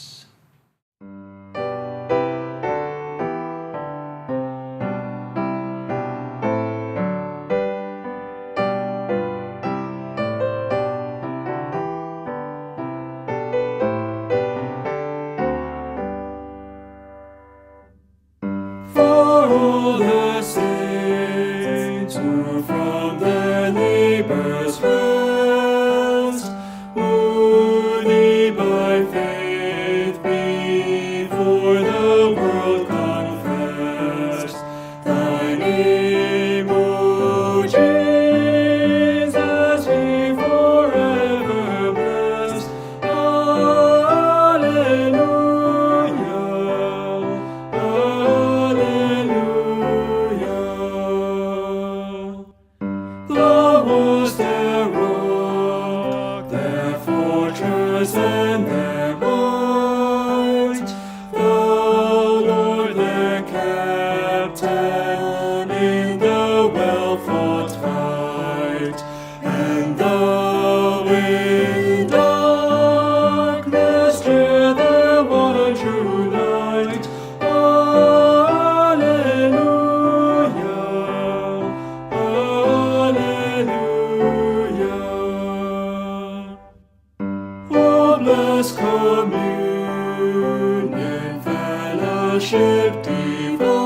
For all the saints who from their neighbors rest, worthy by faith before the world confess. Thy name, O Jesus, we forever bless. Hallelujah. Hallelujah. The was their rock, their fortress and their might. The Lord their captain in the well-fought fight. And though in darkness share their one true light. Hallelujah. Hallelujah. Oh, bless communion, fellowship divine.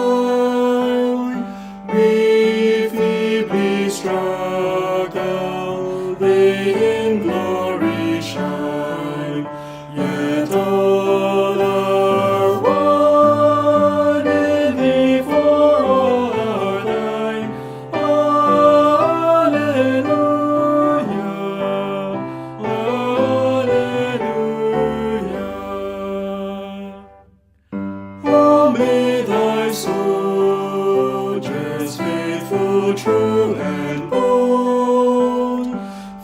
We feebly struggle, they in glory shine. Yet all are one in thee, for all are thine. Hallelujah. Hallelujah. Oh, may thy soldiers faithful, true, and bold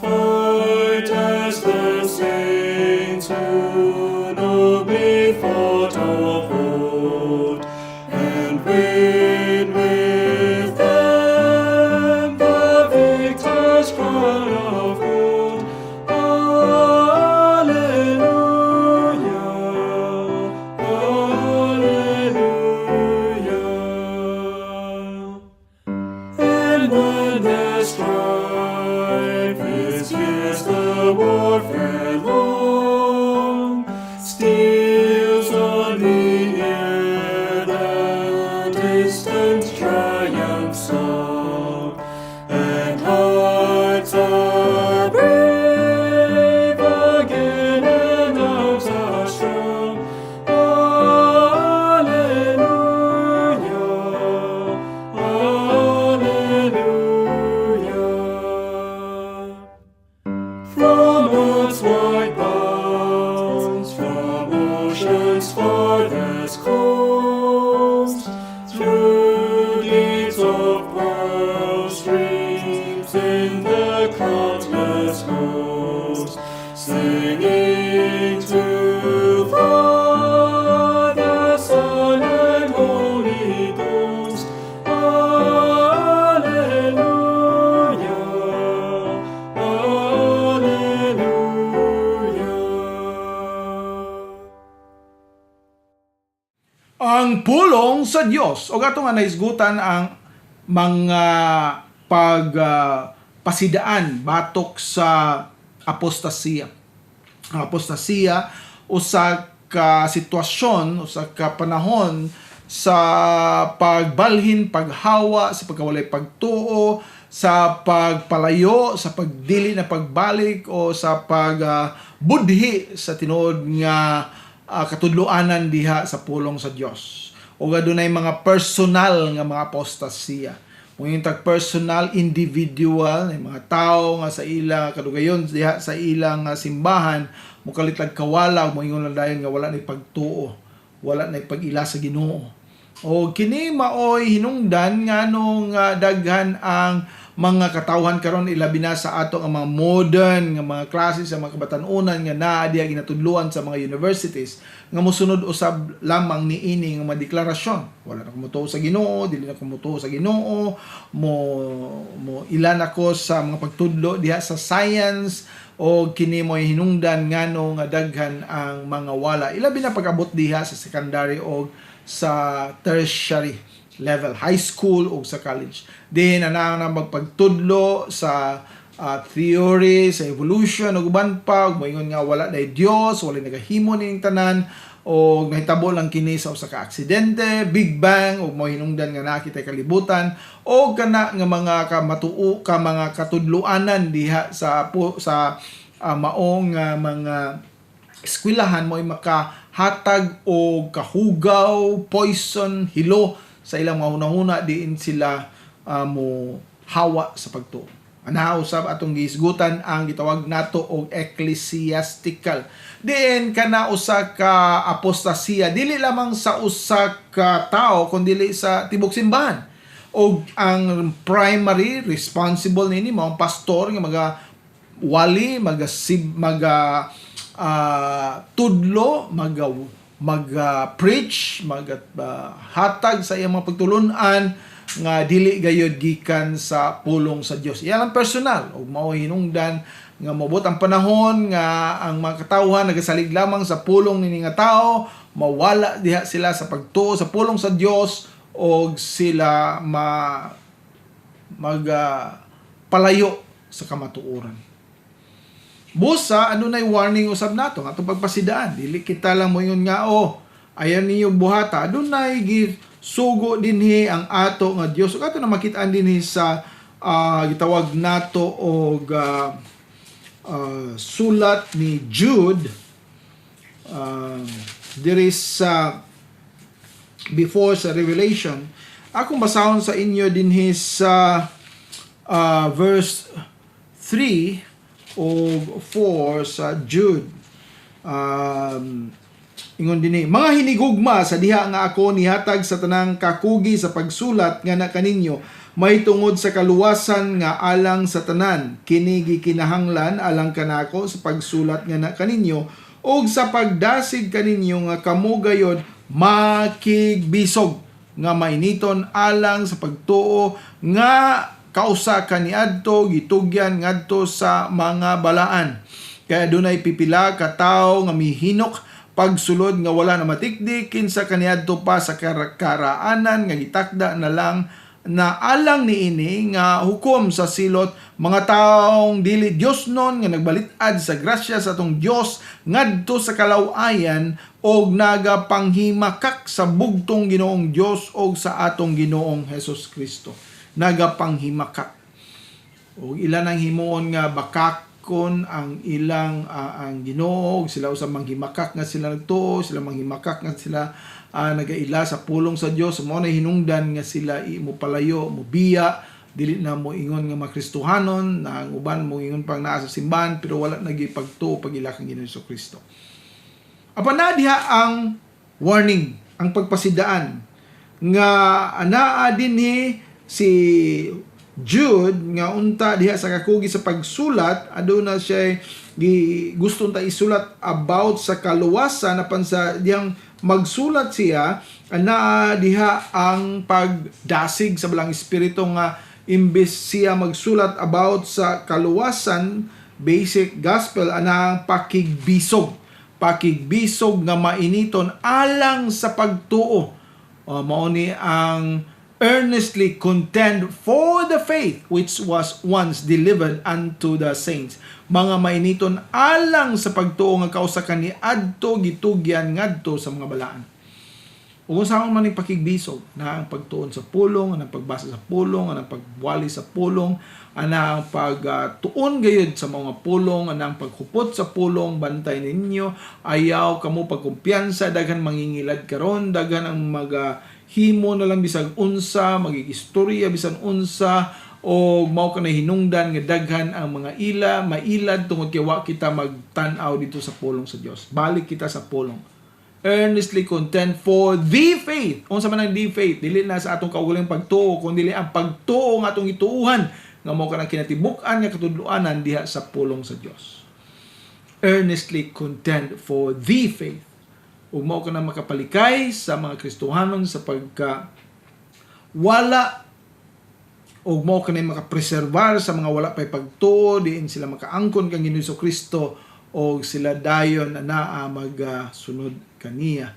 fight as the saints who nobly fought of old, and win with them the victor's crown of gold. Hallelujah. Hallelujah. And when their strife is fierce, the warfare long steals on the air the distant triumph song, and hearts are brave again and arms are strong. Hallelujah. Hallelujah. From earth's wide bounds, from ocean's farthest coast, through gates of pearl streams in the countless host, singing to Father, Son, and Holy Ghost. Hallelujah. Hallelujah. Ang pulong sa Dios o gato nga naisgutan ang mga pasidaan batok sa apostasiya. Ang apostasiya usa ka sitwasyon, usa ka panahon sa pagbalhin, paghawa, sa pagkawalay pagtuo, sa pagpalayo, sa pagdili na pagbalik o sa pagbudhi sa tinuod nga katudloanan diha sa pulong sa Dios. O adunay mga personal nga mga apostasiya. Kung yung personal, individual, yung mga tao nga sa ila kadugayon diha sa ilang simbahan, mukalitag kawala, mo ingon na dayon nga wala na pagtuo, wala na pag-ila sa Ginoo. O kini maoy hinungdan nga nung daghan ang mga katawhan karon ilabi na sa ato ang mga modern nga mga klase sa mga kabatan-unan nga naa diha ginatudluan sa mga universities nga mosunod usab lamang niini nga mga deklarasyon. Wala na kumutuo sa Ginoo, dili na kumutuo sa Ginoo, mo ilan ako sa mga pagtudlo diha sa science o kini mo hinungdan ngano nga daghan ang mga wala. Ilabi na pag-abot diha sa secondary o sa tertiary level, high school o sa college. Then, ana na magpagtudlo sa theory, sa evolution, o guban pa, o moingon nga wala na Dios, wala nagahimo ning tanan, o nahitabo lang kini sa usa ka aksidente, Big Bang, o mo hinungdan nga nakita kalibutan, o kana nga mga kamatuo, ka mga katudloanan diha sa maong mga eskwelahan mo makahatag o kahugaw, poison, hilo sa ilang mga hunahuna diin sila mo hawa sa pagtuo. Anaha usab atong gihisgutan ang gitawag nato og ecclesiastical. Diin kana usa ka apostasiya dili lamang sa usa ka tawo kundi sa tibok simbahan. Og ang primary responsible nini mao ang pastor nga wali tudlo preach hatag sa iyang mga pagtulunan nga dili gayud gikan sa pulong sa Dios. Iyan ang personal ug mao hinungdan nga mabot ang panahon nga ang mga katawhan nagasalig lamang sa pulong nini nga tao, mawala diha sila sa pagtuo sa pulong sa Dios og sila palayo sa kamatuoran. Busa, ano na'y warning usab nato nga itong pagpasidaan. Dili kita lang mo yun nga, ayan ninyo buhata. Doon na'y gisugo dinhi ang ato nga Diyos. So, ato na makitaan dinhi sa gitawag nato o sulat ni Jude. There is before sa Revelation. Akong basahon sa inyo dinhi sa verse 3 o 4 sa Jude. Ingon dinhi, mga hinigugma sa diha nga ako nihatag sa tanang kakugi sa pagsulat nga na kaninyo may tungod sa kaluwasan nga alang sa tanan, kini gikinahanglan alang kanako sa pagsulat nga na kaninyo ug sa pagdasig kaninyo nga kamo gayod makigbisog nga mainiton alang sa pagtuo nga kausa kaniadto gitugyan ngadto sa mga balaan. Kaya dunay pipila ka tawo nga mihinok pagsulod nga wala na matikdik kinsa kaniadto pa sa karaanan nga gitakda na lang na alang niini nga hukom sa silot mga taong dili Dios non nga nagbalitad sa grasya sa atong Dios ngadto sa kalaw-ayan og nagapanghimakak sa bugtong Ginoong Dios og sa atong Ginoong Hesus Kristo. Nagapanghimakak. O ilan ang himuon nga bakakon ang ilang ang Ginoo, sila usab manghimakak nga sila nagtuo, sila manghimakak nga sila nagaila sa pulong sa Dios. Mao na hinungdan nga sila mopalayo, mobiya, dili na mo ingon nga makristohanon, na ang uban mo ingon pang naa sa simbahan pero wala nagipagtuo pag ila kang Ginoong Kristo. Apan na diha ang warning, ang pagpasidaan nga anaa dinhi si Jude nga unta diha sa kakugi sa pagsulat aduna siya gusto ta isulat about sa kaluwasan apan sa diyang magsulat siya ana diha ang pagdasig sa balang espiritu nga imbes siya magsulat about sa kaluwasan basic gospel ana ang pakigbisog nga mainiton alang sa pagtuo. Mao ni ang earnestly contend for the faith which was once delivered unto the saints. Mga mainiton alang sa pagtuo nga kausa kani adto gitugyan ngadto sa mga balaan. Ug unsaon man ning pakigbisog na ang pagtuon sa pulong, ang pagbasa sa pulong, ang pagwali sa pulong, ang pagtuon gayud sa mga pulong, ang paghupot sa pulong, bantay ninyo, ayaw kamo pagkumpiyansa, daghan mangingilad karon, daghan ang himo na lang bisag unsa, magigistorya bisan unsa, o mao ka na hinungdan nga daghan ang mga mailad tungod kay wa kita magtan-aw dito sa pulong sa Dios. Balik kita sa pulong. Earnestly contend for the faith. Unsa man ang the faith? Dili na sa atong kaugaling pagtuo, kundi ang pagtuo nga atong ituuhan nga mao kanang kinatibuk-an nga katudloanan diha sa pulong sa Dios. Earnestly contend for the faith. Ug mao ka na makapalikay sa mga Kristohanon sa pagka wala ug mao ka na makapreserbar sa mga wala pay pagtuo, diin sila makaangkon kang Ginoong Kristo o sila dayon na naa magsunod kaniya,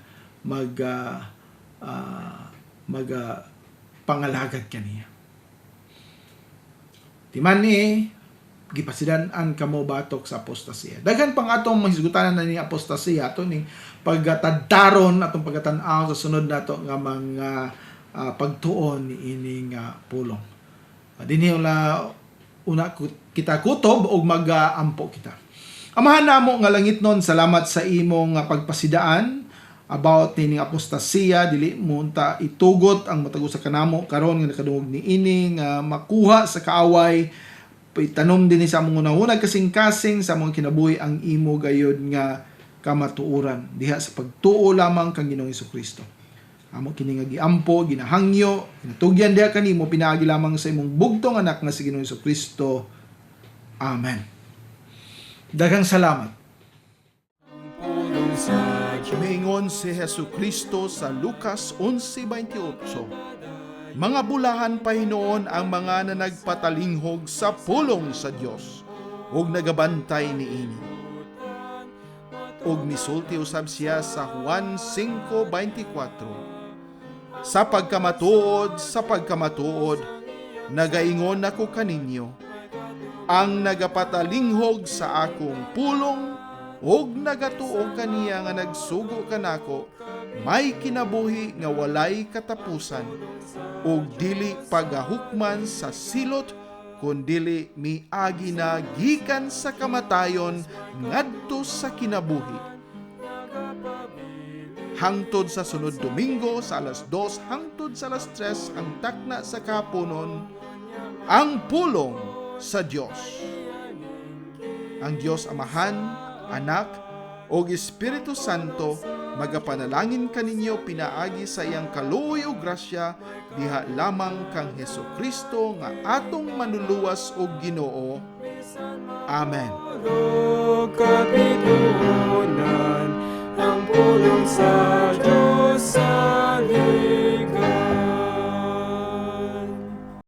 pangalagad kaniya. Timan ni gipasidan-an kamo batok sa apostasiya. Daghan pang atong mahisgutanan na ni apostasiya ato ni pagtadaron atong pagatan-aw sa sunod nato nga mga pagtuon ni ining pulong. Dinhi una kita kutob og mag-ampo kita. Amahan namo nga langitnon, salamat sa imong pagpasidaan about nining apostasiya. Dili mo ta itugot ang matag sa kanamo karon nga nakadungog ni ining makuha sa kaaway. Itanom din sa among unang kasing-kasing sa mga kinabuhi ang imo gayud nga kamatuoran diha sa pagtuo lamang kang Ginoong Kristo. Amo kini nga giampo, ginahangyo, ginatugyan diha kanimo pinaagi lamang sa imong bugtong anak nga si Ginoong Kristo. Amen. Daghang salamat. Mingon si Jesucristo sa Lucas 11:28. Mga bulahan pa hinoon ang mga na nagpatalinghog sa pulong sa Dios ug nagabantay niini. Ug misulti usab siya sa Juan 5:24. Sa pagkamatuod, nagaingon ako kaninyo, ang nagapatalinghog sa akong pulong ug nagatuo kaniya nga nagsugo kanako, may kinabuhi nga walay katapusan, ug dili pagahukman sa silot, kundili miagi na gikan sa kamatayon ngadto sa kinabuhi. Hangtod sa sunod Domingo sa alas 2 hangtod sa alas 3 ang takna sa kahaponon, ang pulong sa Dios. Ang Dios Amahan, Anak, o Espiritu Santo, magapanalangin kaninyo pinaagi sa iyang kaluoy o grasya diha lamang kang Jesucristo nga atong manuluwas o Ginoo. Amen.